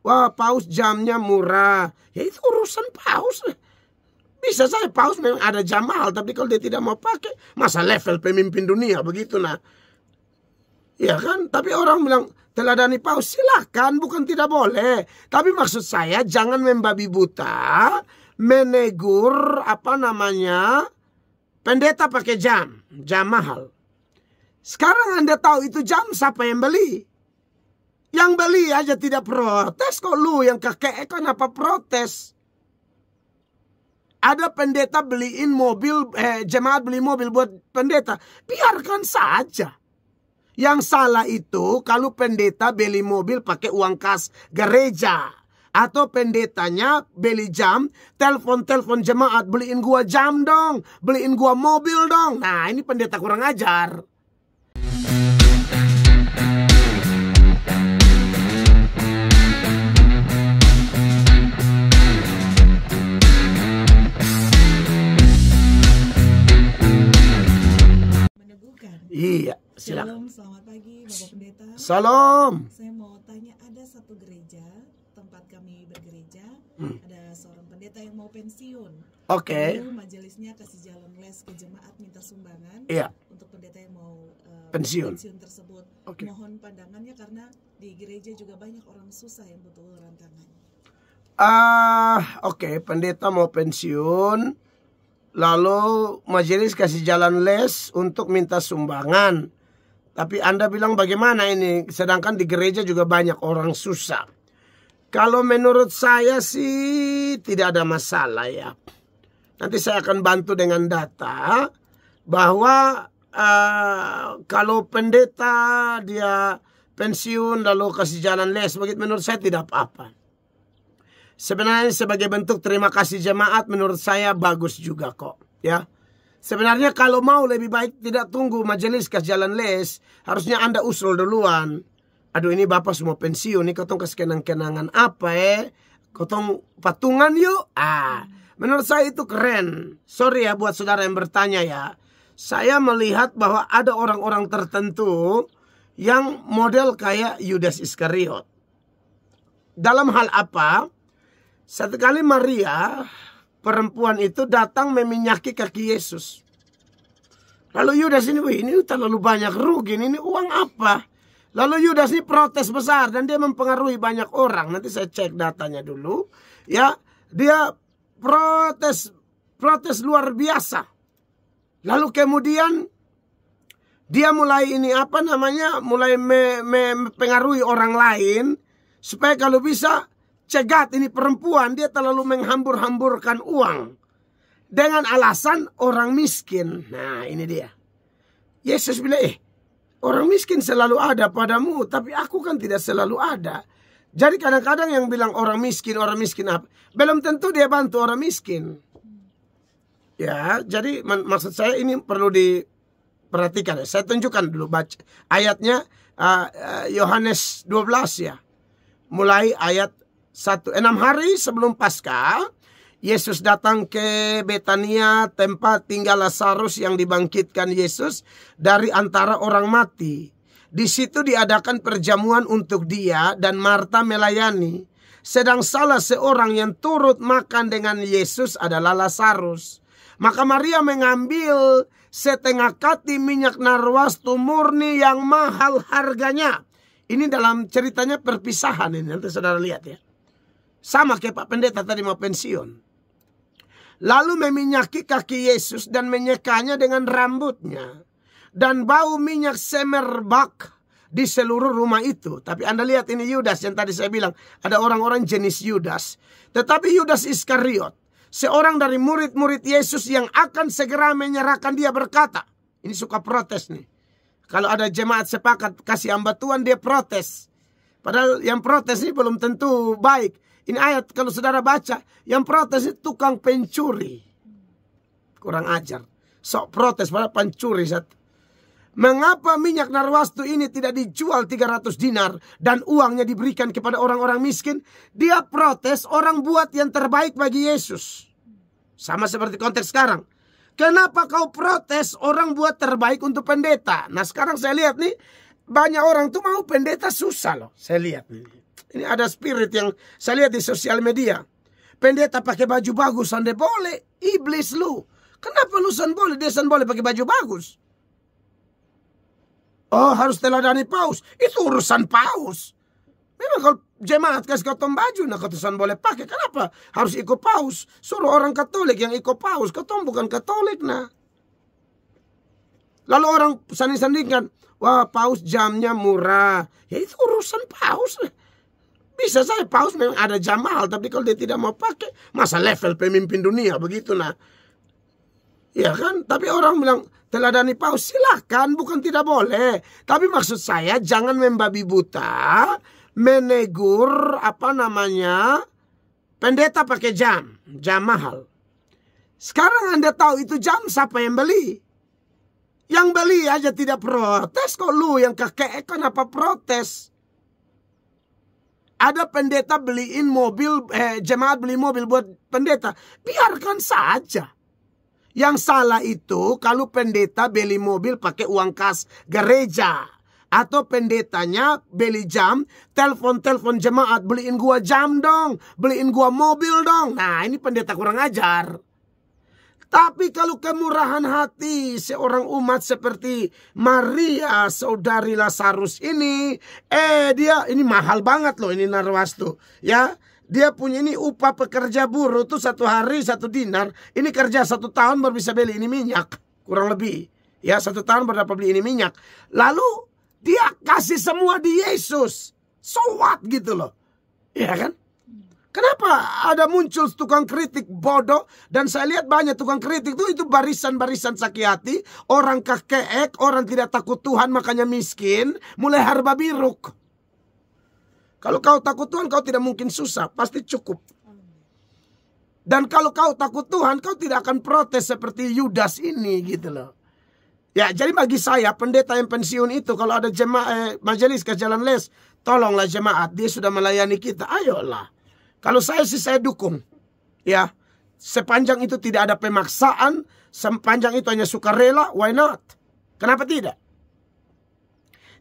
wah paus jamnya murah. Ya itu urusan paus. Bisa saja paus memang ada jam mahal, tapi kalau dia tidak mau pakai, masa level pemimpin dunia begitu nah. Ya kan, tapi orang bilang teladani paus, silakan, bukan tidak boleh. Tapi maksud saya jangan membabi buta, menegur pendeta pakai jam mahal. Sekarang Anda tahu itu jam siapa yang beli? Yang beli aja tidak protes, kok lu yang kakek kenapa protes? Ada pendeta beliin mobil, jemaat beli mobil buat pendeta, biarkan saja. Yang salah itu kalau pendeta beli mobil pakai uang kas gereja. Atau pendetanya beli jam, telepon jemaat, beliin gua jam dong, beliin gua mobil dong. Nah ini pendeta kurang ajar. Iya, silakan. Shalom, selamat pagi Bapak Pendeta. Salam. Saya mau tanya, ada satu gereja, tempat kami bergereja, ada seorang pendeta yang mau pensiun. Oke. Lalu majelisnya kasih jalan les ke jemaat minta sumbangan untuk pendeta yang mau pensiun tersebut. Mohon pandangannya karena di gereja juga banyak orang susah yang butuh uluran tangan. Pendeta mau pensiun. Lalu majelis kasih jalan les untuk minta sumbangan. Tapi Anda bilang bagaimana ini? Sedangkan di gereja juga banyak orang susah. Kalau menurut saya sih tidak ada masalah ya. Nanti saya akan bantu dengan data. Bahwa kalau pendeta dia pensiun lalu kasih jalan les. Begitu menurut saya tidak apa-apa. Sebenarnya sebagai bentuk terima kasih jemaat menurut saya bagus juga kok ya. Sebenarnya kalau mau lebih baik tidak tunggu majelis kasih jalan les, harusnya Anda usul duluan. Aduh ini Bapak semua pensiun, ini kotong kasih kenang-kenangan apa kotong patungan yuk. Menurut saya itu keren. Sorry ya buat saudara yang bertanya ya. Saya melihat bahwa ada orang-orang tertentu yang model kayak Yudas Iskariot. Dalam hal apa? Satu kali Maria, perempuan itu datang meminyaki kaki Yesus. Lalu Yudas ini terlalu banyak rugi, ini uang apa? Lalu Yudas ini protes besar dan dia mempengaruhi banyak orang. Nanti saya cek datanya dulu. Ya, dia protes luar biasa. Lalu kemudian dia mulai mulai mempengaruhi orang lain supaya kalau bisa cegat ini perempuan, dia terlalu menghambur-hamburkan uang. Dengan alasan orang miskin. Nah ini dia. Yesus bilang, orang miskin selalu ada padamu. Tapi aku kan tidak selalu ada. Jadi kadang-kadang yang bilang orang miskin apa? Belum tentu dia bantu orang miskin. Ya, jadi maksud saya ini perlu diperhatikan. Saya tunjukkan dulu baca ayatnya Yohanes 12 ya. Mulai ayat 6 hari sebelum Paskah, Yesus datang ke Betania, tempat tinggal Lazarus yang dibangkitkan Yesus dari antara orang mati. Di situ diadakan perjamuan untuk dia dan Marta melayani. Sedang salah seorang yang turut makan dengan Yesus adalah Lazarus. Maka Maria mengambil setengah kati minyak narwastu murni yang mahal harganya. Ini dalam ceritanya perpisahan ini, nanti saudara lihat ya. Sama kayak Pak Pendeta tadi mau pensiun. Lalu meminyaki kaki Yesus dan menyekanya dengan rambutnya. Dan bau minyak semerbak di seluruh rumah itu. Tapi Anda lihat ini Yudas yang tadi saya bilang. Ada orang-orang jenis Yudas. Tetapi Yudas Iskariot, seorang dari murid-murid Yesus yang akan segera menyerahkan dia berkata. Ini suka protes nih. Kalau ada jemaat sepakat kasih hamba Tuhan dia protes. Padahal yang protes ini belum tentu baik. Ini ayat kalau saudara baca, yang protes itu tukang pencuri. Kurang ajar. Sok protes pada pencuri. Mengapa minyak narwastu ini tidak dijual 300 dinar dan uangnya diberikan kepada orang-orang miskin? Dia protes orang buat yang terbaik bagi Yesus. Sama seperti konteks sekarang. Kenapa kau protes orang buat terbaik untuk pendeta? Nah sekarang saya lihat nih, banyak orang tuh mau pendeta susah loh. Saya lihat nih. Ini ada spirit yang saya lihat di sosial media. Pendeta pakai baju bagus, anda boleh. Iblis lu. Kenapa lu boleh, dia boleh pakai baju bagus? Oh, harus teladani paus. Itu urusan paus. Memang kalau jemaat kasih kau baju, nah kau boleh pakai. Kenapa harus ikut paus? Suruh orang Katolik yang ikut paus. Kau bukan Katolik, nah. Lalu orang sanding-sandingkan, wah paus jamnya murah. Ya itu urusan paus. Bisa saya paus memang ada jam mahal, tapi kalau dia tidak mau pakai, masa level pemimpin dunia begitu, nah. Ya kan, tapi orang bilang teladani paus, silahkan, bukan tidak boleh. Tapi maksud saya jangan membabi buta, menegur pendeta pakai jam mahal. Sekarang Anda tahu itu jam siapa yang beli? Yang beli aja tidak protes, kok lu yang kakek kenapa protes? Ada pendeta beliin mobil, jemaat beli mobil buat pendeta, biarkan saja. Yang salah itu kalau pendeta beli mobil pakai uang kas gereja. Atau pendetanya beli jam, telepon jemaat, beliin gua jam dong, beliin gua mobil dong. Nah ini pendeta kurang ajar. Tapi kalau kemurahan hati seorang umat seperti Maria, saudari Lazarus ini, dia ini mahal banget loh ini Narwastu, ya. Dia punya ini upah pekerja buruh tuh 1 hari 1 dinar. Ini kerja 1 tahun baru bisa beli ini minyak. Kurang lebih. Ya 1 tahun baru dapat beli ini minyak. Lalu dia kasih semua di Yesus. So what gitu loh. Ya kan? Kenapa ada muncul tukang kritik bodoh. Dan saya lihat banyak tukang kritik itu barisan-barisan sakit hati. Orang kakek, orang tidak takut Tuhan makanya miskin. Mulai harba biruk. Kalau kau takut Tuhan, kau tidak mungkin susah. Pasti cukup. Dan kalau kau takut Tuhan, kau tidak akan protes seperti Yudas ini gitu loh. Ya, jadi bagi saya, pendeta yang pensiun itu, kalau ada jemaat majelis ke Jalan Les, tolonglah jemaat, dia sudah melayani kita. Ayolah. Kalau saya sih, saya dukung. Ya, sepanjang itu tidak ada pemaksaan, sepanjang itu hanya sukarela, why not? Kenapa tidak?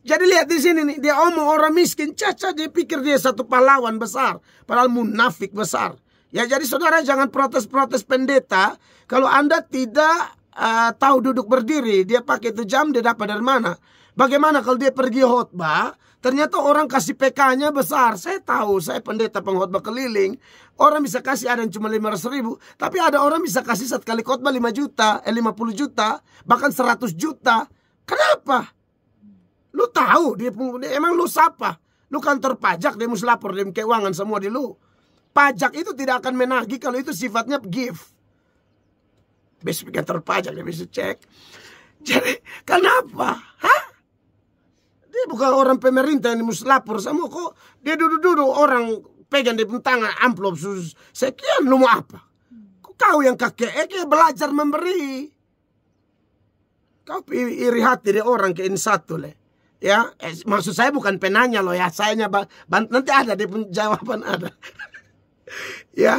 Jadi lihat di sini nih, dia omong orang miskin, caca dia pikir dia satu pahlawan besar, padahal munafik besar. Ya jadi saudara jangan protes-protes pendeta, kalau Anda tidak tahu duduk berdiri, dia pakai itu jam, dia dapat dari mana? Bagaimana kalau dia pergi khotbah, ternyata orang kasih PK-nya besar. Saya tahu, saya pendeta pengkhotbah keliling, orang bisa kasih ada yang cuma 500.000, tapi ada orang bisa kasih satu kali khotbah 5 juta, 50 juta, bahkan 100 juta. Kenapa? Lu tahu dia emang lu siapa? Lu kantor pajak, dia mesti lapor, dia keuangan semua di lu. Pajak itu tidak akan menagih kalau itu sifatnya gift. Besok kantor pajak dia bisa cek. Jadi kenapa? Hah? Dia bukan orang pemerintah yang mesti lapor semua kok. Dia duduk-duduk orang pegang di tangan amplop sekian, lu mau apa? Kau yang kakek belajar memberi. Kau iri hati dia orang ke ini satu le. Ya, maksud saya bukan penanya loh ya, sayanya nanti ada di jawaban ada. Ya,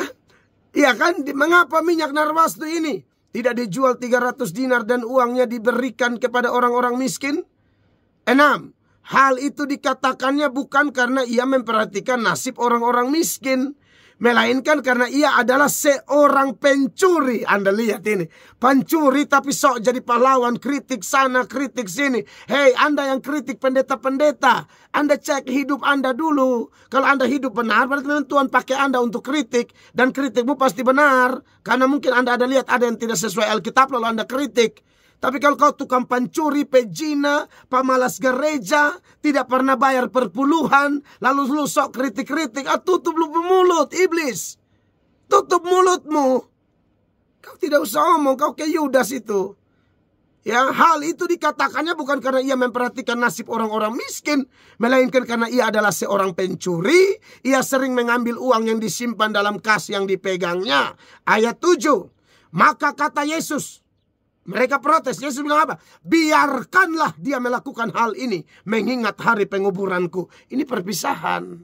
iya kan, mengapa minyak Narwastu ini tidak dijual 300 dinar dan uangnya diberikan kepada orang-orang miskin? 6. Hal itu dikatakannya bukan karena ia memperhatikan nasib orang-orang miskin, melainkan karena ia adalah seorang pencuri. Anda lihat ini, pencuri tapi sok jadi pahlawan, kritik sana, kritik sini. Hei, Anda yang kritik pendeta-pendeta, Anda cek hidup Anda dulu. Kalau Anda hidup benar, berarti Tuhan pakai Anda untuk kritik, dan kritikmu pasti benar. Karena mungkin Anda ada lihat ada yang tidak sesuai Alkitab, lalu Anda kritik. Tapi kalau kau tukang pencuri, pejina, pemalas gereja, tidak pernah bayar perpuluhan, lalu lu sok kritik-kritik, tutup lu mulut, iblis. Tutup mulutmu. Kau tidak usah omong, kau kayak Yudas itu. Ya, hal itu dikatakannya bukan karena ia memperhatikan nasib orang-orang miskin, melainkan karena ia adalah seorang pencuri, ia sering mengambil uang yang disimpan dalam kas yang dipegangnya. Ayat 7. Maka kata Yesus, mereka protes. Yesus bilang apa? Biarkanlah dia melakukan hal ini, mengingat hari penguburanku. Ini perpisahan.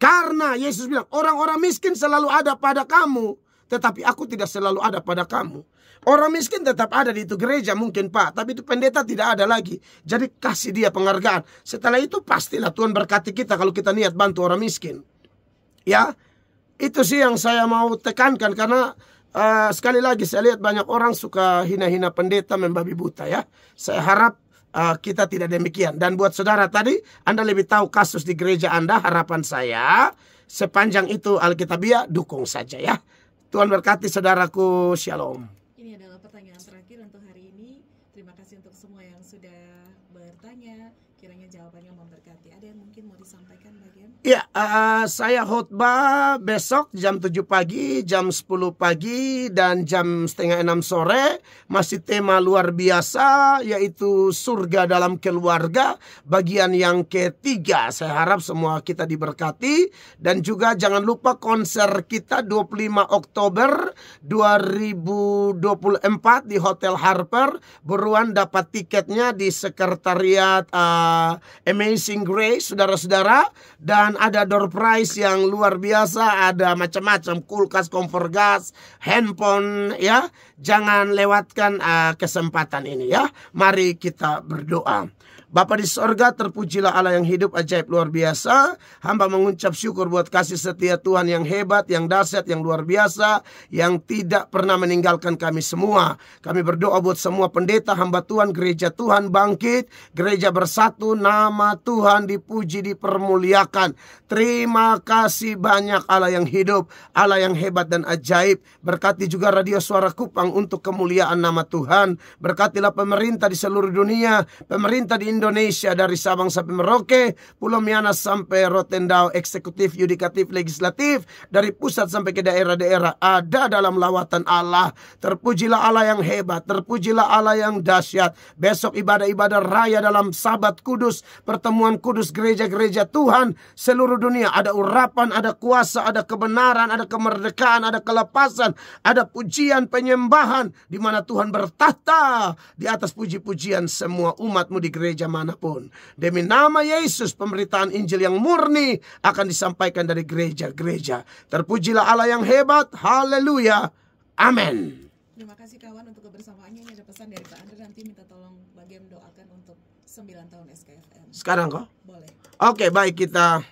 Karena Yesus bilang, orang-orang miskin selalu ada pada kamu, tetapi aku tidak selalu ada pada kamu. Orang miskin tetap ada di itu gereja mungkin Pak, tapi itu pendeta tidak ada lagi. Jadi kasih dia penghargaan. Setelah itu pastilah Tuhan berkati kita kalau kita niat bantu orang miskin. Ya, itu sih yang saya mau tekankan, karena sekali lagi saya lihat banyak orang suka hina-hina pendeta, membabi buta ya. Saya harap kita tidak demikian. Dan buat saudara tadi, Anda lebih tahu kasus di gereja Anda, harapan saya sepanjang itu Alkitabiah, dukung saja ya. Tuhan berkati saudaraku, shalom. Ini adalah pertanyaan terakhir untuk hari ini. Terima kasih untuk semua yang sudah bertanya. Kiranya jawabannya memberkati. Ada yang mungkin mau disampaikan bagian? Ya, saya khotbah besok jam 7 pagi, jam 10 pagi, dan jam 5:30 sore. Masih tema luar biasa, yaitu surga dalam keluarga, bagian yang ketiga. Saya harap semua kita diberkati. Dan juga jangan lupa konser kita 25 Oktober 2024 di Hotel Harper. Buruan dapat tiketnya di sekretariat Amazing Grace, saudara-saudara. Dan ada door prize yang luar biasa, ada macam-macam, kulkas, kompor gas, handphone ya. Jangan lewatkan kesempatan ini ya. Mari kita berdoa. Bapa di sorga, terpujilah Allah yang hidup, ajaib, luar biasa. Hamba mengucap syukur buat kasih setia Tuhan yang hebat, yang dahsyat, yang luar biasa, yang tidak pernah meninggalkan kami semua. Kami berdoa buat semua pendeta, hamba Tuhan, gereja Tuhan bangkit, gereja bersatu, nama Tuhan dipuji, dipermuliakan. Terima kasih banyak Allah yang hidup, Allah yang hebat dan ajaib. Berkati juga Radio Suara Kupang untuk kemuliaan nama Tuhan. Berkatilah pemerintah di seluruh dunia, pemerintah di Indonesia dari Sabang sampai Merauke, Pulau Miangas sampai Rotendao, eksekutif, yudikatif, legislatif, dari pusat sampai ke daerah-daerah ada dalam lawatan Allah. Terpujilah Allah yang hebat, terpujilah Allah yang dahsyat. Besok ibadah-ibadah raya dalam Sabat Kudus, pertemuan kudus gereja-gereja Tuhan seluruh dunia. Ada urapan, ada kuasa, ada kebenaran, ada kemerdekaan, ada kelepasan, ada pujian, penyembahan, di mana Tuhan bertahta di atas puji-pujian semua umatmu di gereja manapun. Demi nama Yesus, pemberitaan Injil yang murni akan disampaikan dari gereja-gereja. Terpujilah Allah yang hebat. Haleluya. Amin. Terima kasih kawan untuk kebersamaannya. Ini ada pesan dari Pak Andre, nanti minta tolong bagian doakan untuk 9 tahun SKFM. Sekarang kok? Boleh. Oke, baik, kita